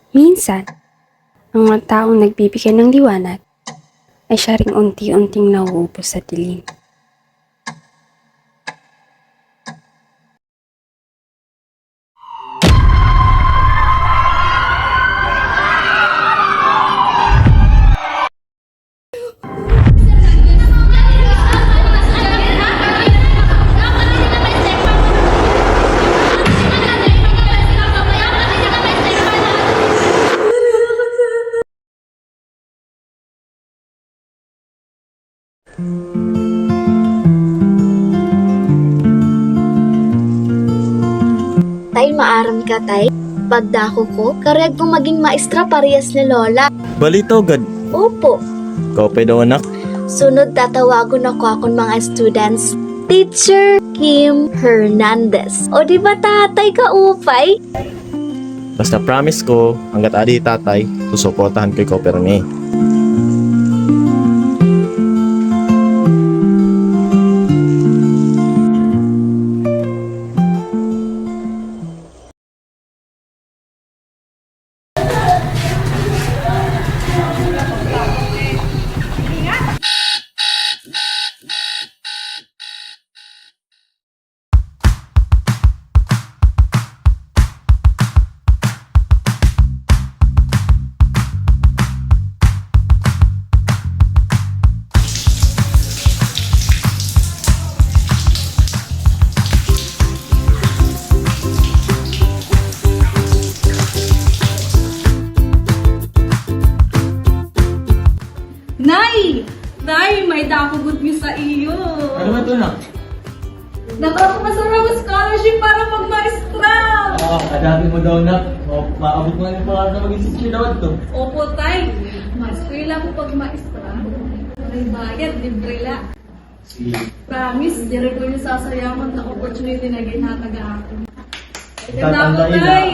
Minsan, ang mga taong nagbibigay ng liwanag ay siya ring unti-unting nauubos sa dilim. Tay, maaram ka, tay. Pagdako ko, kareg kong maging maestra parehas ni Lola. Balito, gad. Opo. Kaupay daw anak. Sunod tatawagon ako akong mga students. Teacher Kim Hernandez. O di ba tatay ka upay? Basta promise ko, hanggat adi tatay, susuportahan ko ikaw permi. Nay! Nay, may dakugod mi sa iyo. Ano ba ito na? Nakakapasara mo scholarship para mag-maestra. Adabi mo daw na. Maabot mo na yung pangalan na maging sisyo daw ito. Opo, tay. Maestra ko pag maestra. May bayad, libre la. Sige. Promise, dire ko yung sasayaman na opportunity na ginataga ako. Ganda ko, Tatandain tay.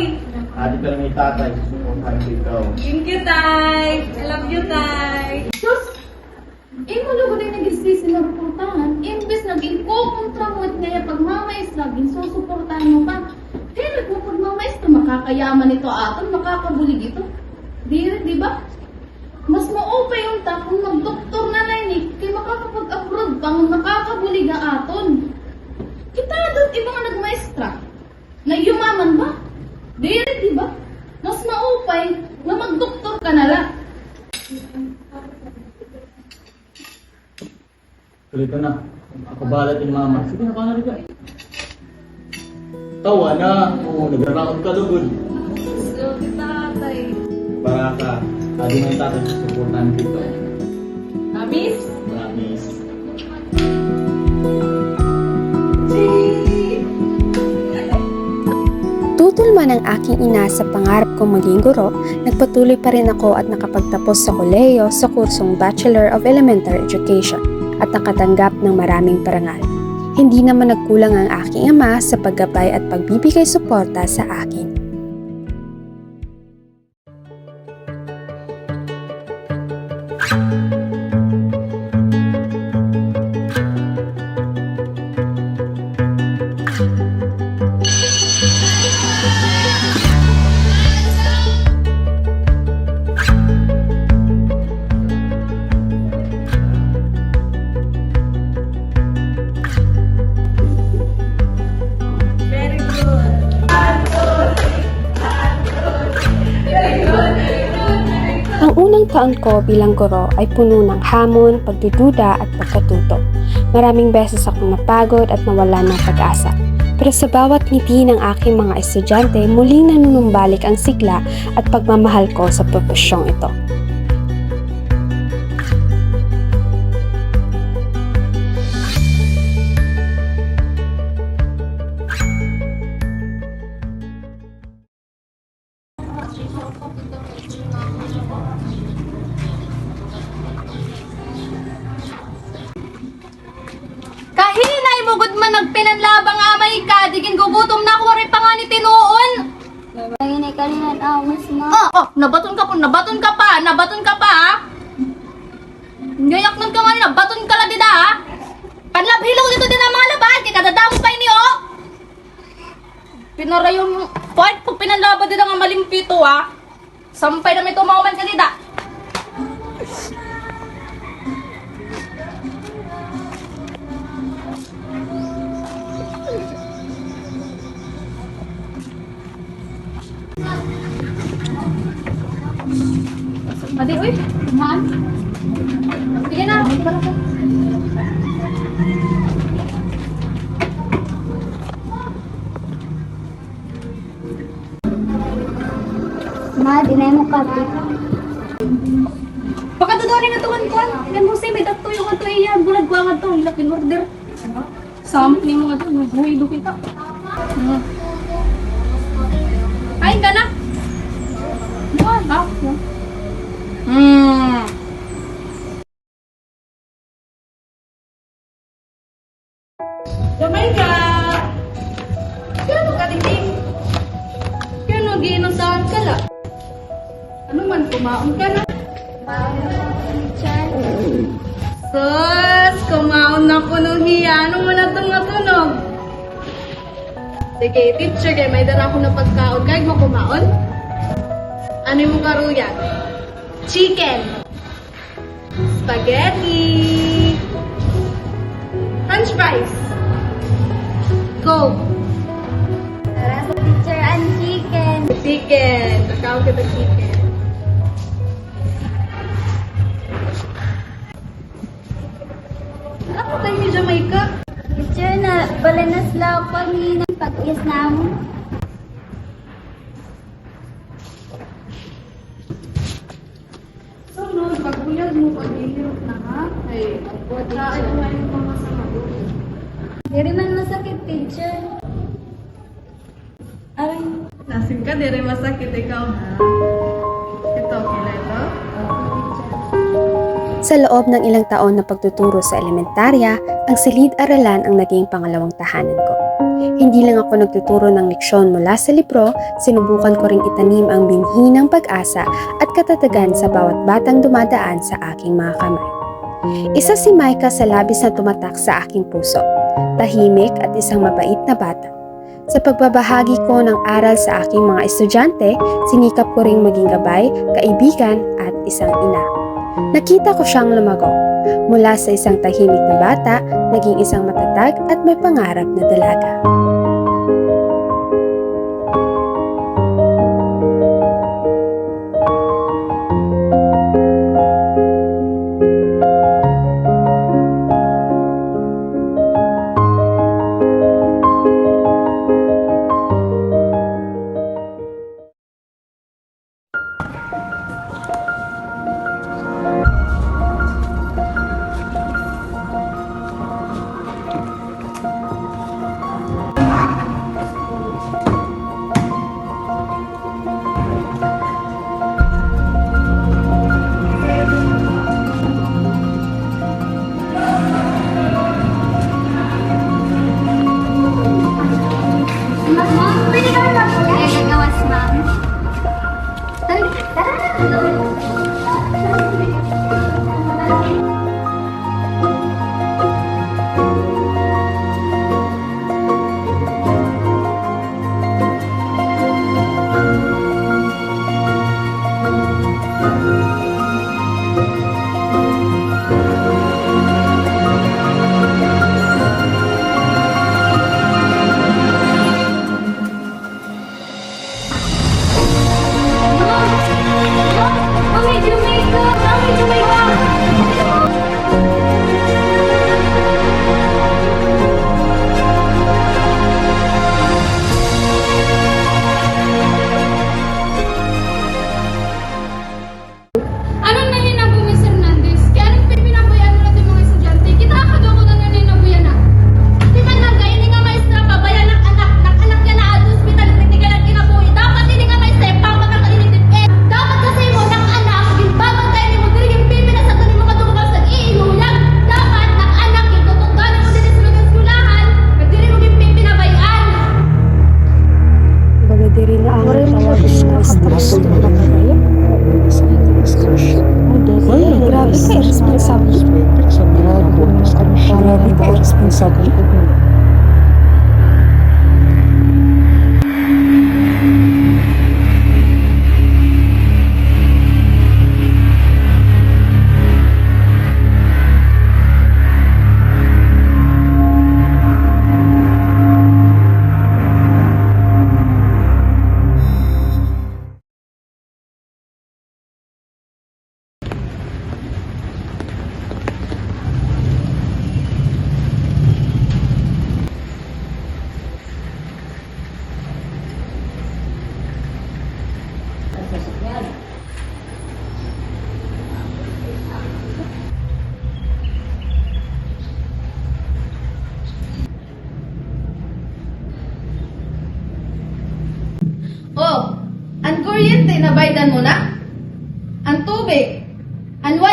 Adi pero may tatay, susuportahan ko ikaw. Thank you, tay. I love you, tay. Sus! Imo lugo din nag-isisi na ruportahan. Imbes naging kukontra mo at ngaya pag mamais laging susuportahan mo pa. Kaya kung pag mamais na makakayaman ito aton, makakabulig ito. Di ba? Mas maupay yung ta kung mag-doktor na lang ni kay makakapag-abroad pang makakabulig ang aton. Kita doon ibang nagmaestra. Na yumaman ba? Di ba? Mas maupay na mag-doktor ka na lang. Tuloy ka na. Ako balat yung mama. Sige na, pangalan ka. Tawa na. Oo, nagrarakot ka lugod. So, tatay. Para ka. Adi mo yung tatay, susuportahan ko ikaw. Promise? Promise. Tutol man ang aking ina sa pangarap kong maging guro, nagpatuloy pa rin ako at nakapagtapos sa kolehiyo sa kursong Bachelor of Elementary Education at nakatanggap ng maraming parangal. Hindi naman nagkulang ang aking ama sa paggabay at pagbibigay suporta sa akin. Very good. Ang unang taon ko bilang guro ay puno ng hamon, pagdududa at pagkatuto. Maraming beses akong napagod at nawala ng pag-asa. Pero sa bawat ngiti ng aking mga estudyante, muling nanunumbalik ang sigla at pagmamahal ko sa profesyong ito. Kahinay mo gud man nagpinanlabang amay ka, digin gugutom na ako rin pa nga ni tinuon. Nanginay ka rin ang awas na. Nabaton ka pa, ha? Ngayak nun ka nga nabaton ka lang dida, ha? Panlabhilaw dito din ang mga labahan, kaya kadadamo pa ini, oh. Pinara yung point, pag pinanlaba din ang malimpito, ha? Sampay na may tumawaman ka nida. Adi, uy, man. Sige na, Ma, dinay mo kape. baka doon na tuwan ko. Yan mo may dakto yung ato iya. Bulag ko ang ato. Ilakin order. Samp ni mo ato. Naghuwi do kita. Kain ka na. Wala. Gamay ka. Kaya mo ka titing. Kaya mo ginusahan ka la. Ano man, kumaon ka na. Sus, kumaon na ko nung hiya. Ano mo na itong natunog? Sige, teacher, kaya may dala ko na pagkaon. Kahit mo kumaon? Ano yung karuyan? Chicken. Spaghetti. French fries. Coke. Tara sa teacher and chicken. Chicken. Kakao kita chicken. Ano tayo ni Jamaica? Teacher, na balanas lang ako ni pag-is namin. So, no, pag-uyag mo, pag-ihirap na ha? Ay, wala ay yung mga sa magulo. Diri man masakit, teacher. Aray, lasing ka, dire masakit ikaw ha? Ito, kila ito? Sa loob ng ilang taon na pagtuturo sa elementarya, ang silid-aralan ang naging pangalawang tahanan ko. Hindi lang ako nagtuturo ng leksyon mula sa libro, sinubukan ko ring itanim ang binhi ng pag-asa at katatagan sa bawat batang dumadaan sa aking mga kamay. Isa si Micah sa labis na tumatak sa aking puso, tahimik at isang mabait na bata. Sa pagbabahagi ko ng aral sa aking mga estudyante, sinikap ko ring maging gabay, kaibigan at isang ina. Nakita ko siyang lumago. Mula sa isang tahimik na bata, naging isang matatag at may pangarap na dalaga. Ma'am, pwede kami mag-ulit? Gagawas, ma'am. Tara! Mami, Jamaica! Mami, Jamaica! Anong naninabu, Miss Hernandez? Kaya anong pinabuyan mo natin mga estudyante? Kita ka daw ko na naninabuyan na. Di man lang kayo, hindi nga maestra pa, bayan ng anak yan na at hospital, hindi ka lang kinabuhi. Dapat hindi nga maestra, pangkakainitip eh. Dapat kasi mo, ng anak, ginbabag tayo ni mo, dili yung pipi na sa tanin mga tumukas sa iinulang. Dapat, ng anak, yung tutungganan mo din sa mga eskulahan, nagdiri mo yung pipi na bayan. Baga diri na ang tawagin na stress na pagkakaya. Grabe ka, irresponsible. Grabe ka, irresponsible.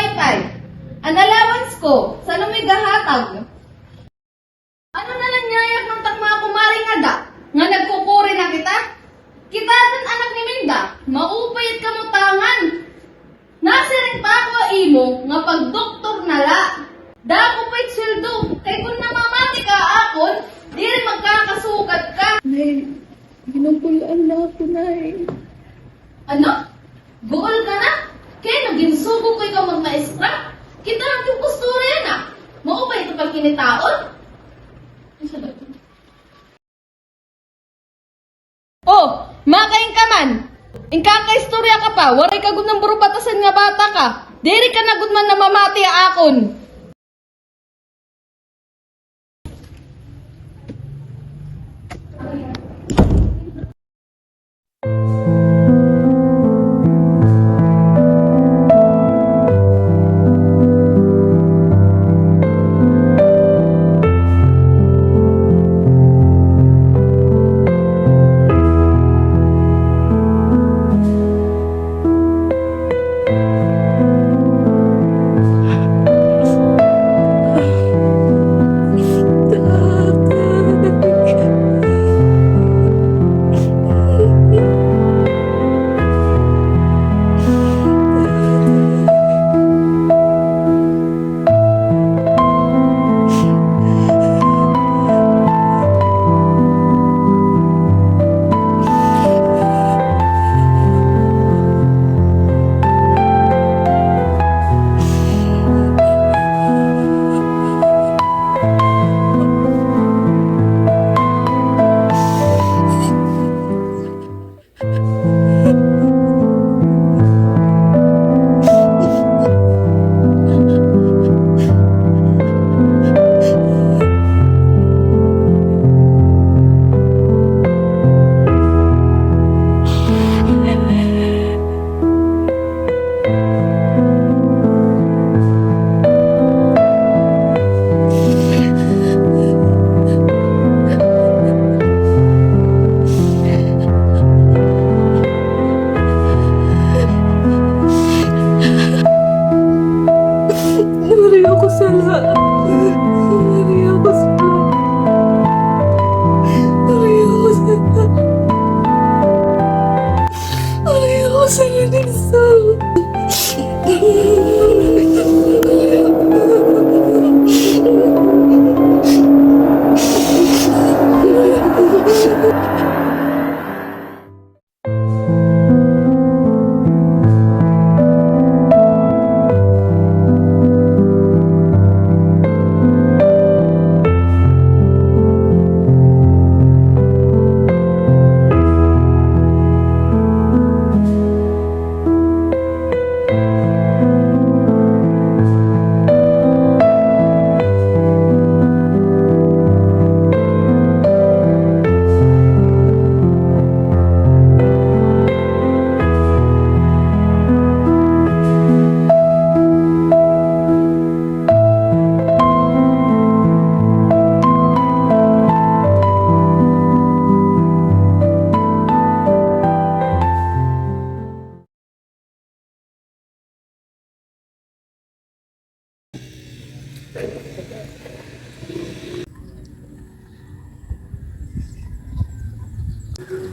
wifi. Ang allowance ko, sa lumigahatag. Ano na nangyayag ng takma kumaring ada? Nga nagkukuri na kita? Kita din anak ni Minda, maupayat ka mo tangan. Nasiring pa ako imo, nga pag-doktor nala. Dako pa'y sweldo, kay kung namamati ka akon, di rin magkakasugat ka. Nay, ginungkulaan na ako, Nay. Ano? Buol ka na? Kaya naginsugo ko ikaw magmaestra? Kita lang yung kustura yan ah. Maupay ito pag kinitaon? Oh, makain ka man! Ingkakaistorya ka pa, waray ka gud ng burubatasan nga bata ka. Diri ka na gud man namamati akon.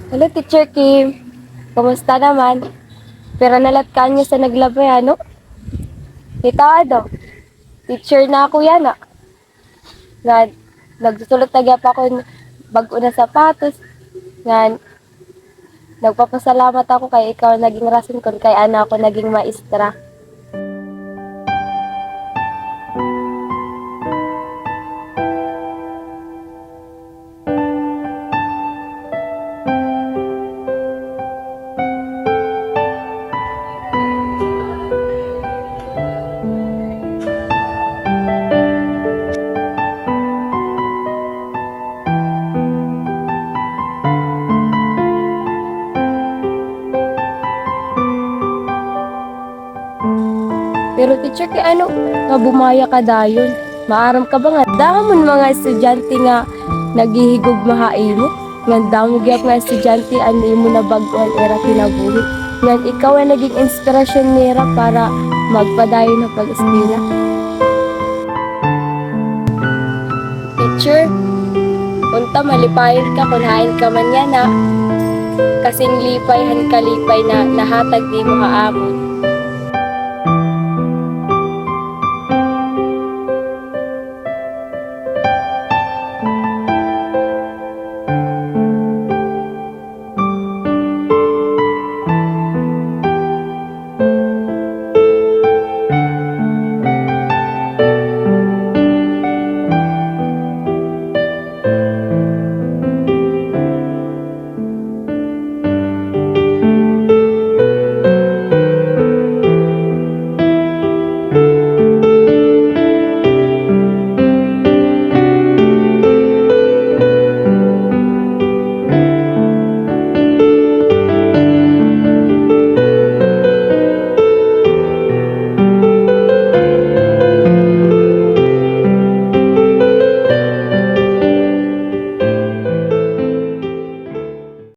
Hello, Teacher Kim. Kumusta naman? Pero nalatkaan niyo sa naglabay, ano? Ito, teacher na ako yan, ah. Nagsusulat na pa ako bago na sapatos. Nga, nagpapasalamat ako kay ikaw naging rason kung kay ana ako naging maestra. Pero teacher, kay ano, nga bumaya ka dayon. Maaram ka ba nga? Damon mga estudyante nga naghihigog mahain mo. Nga damo gyap nga estudyante ano imo na baguhan era kinabuhi. Nga ikaw ay naging inspirasyon nila para magpadayo na pag-eskwela. Teacher, unta malipayon ka kung hain ka man yan, ha? Kasing lipay han kalipay na nahatag di mo haamon.